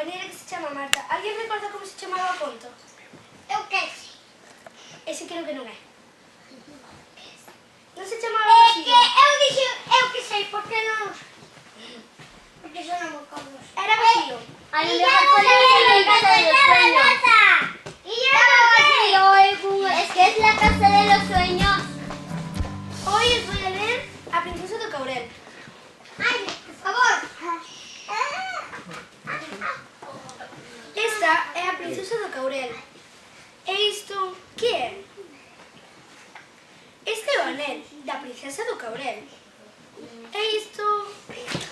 compañera que se chama Marta. Alguén recorda como se chamaba o conto? Eu que sei. Ese creo que non é. Non se chamaba así? Eu que sei, porque non... Porque son non me acordo. Era vacío. A lo mejor ponía en casa de los sueños. Es que es la casa de los sueños. Hoy os voy a leer A princesa do Caurel. Ay, por favor. Esta é a princesa do Caurel. E isto, que é? Este é o anel da princesa do Caurel. E isto,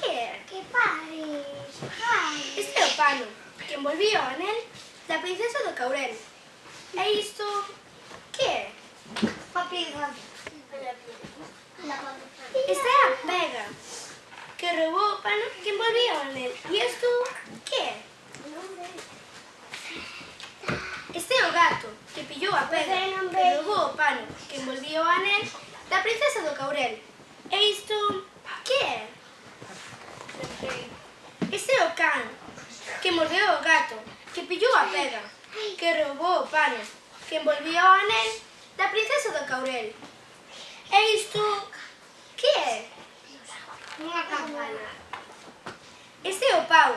que é? Que parece. Este é o pano que envolvía o anel da princesa do Caurel. E isto, que é? Papel. Esta é a pega que roubou o pano que envolvía o anel. E isto, que é? Este é o gato que pillou a pega que roubou o pano que envolvía o anel da princesa do Caurel. E isto, que é? Este é o can que mordeu o gato que pillou a pega que roubou o pano que envolvía o anel da princesa do Caurel. E isto, que é? Unha campana. Este é o pau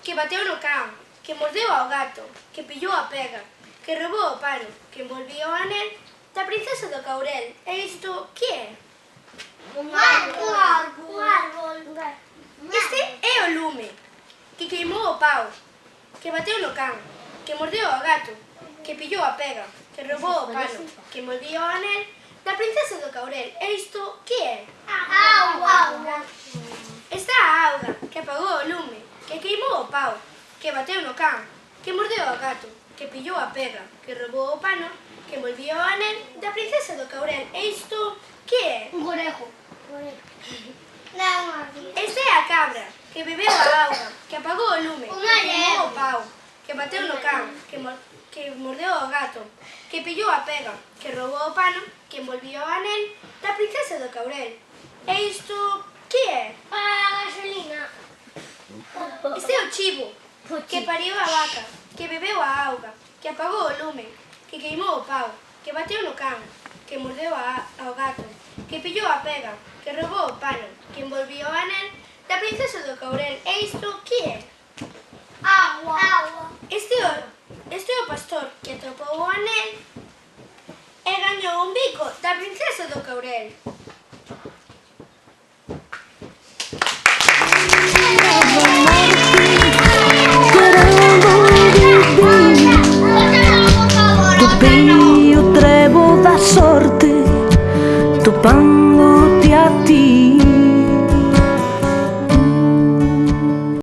que bateu no can que mordeu ao gato que pillou a pega que roubou o pano que envolvía o anel da princesa do Caurel. E isto, que é? Un árbol. Este é o lume que queimou o pau que bateu no can que mordeu ao gato que pillou a pega que roubou o pano que envolvía o anel da princesa do Caurel. E isto, que é? Agua. Esta é a auga que apagou o lume que queimou o pau que bateu no can que mordeu ao gato que pillou a pega que roubou o pano que envolvía o anel da princesa do Caurel. E isto, que é? Un conejo. Non, Esta é a cabra que bebeu a auga que apagou o lume que queimou o pau que bateu no can que mordeu ao gato que pillou a pega que roubou o pano que envolvía o anel da princesa do Caurel. E isto, que é? a gasolina. Este é o chivo que pariu a vaca que bebeu a auga que apagou o lume que queimou o pau que bateu no can que mordeu ao gato que pillou a pega que roubou o pano que envolvía o anel da princesa do Caurel. E isto, que é? Agua. Este é o pastor que atopou o anel e gañou un bico da princesa do Caurel. Io trevo da sorte, topandoti a ti.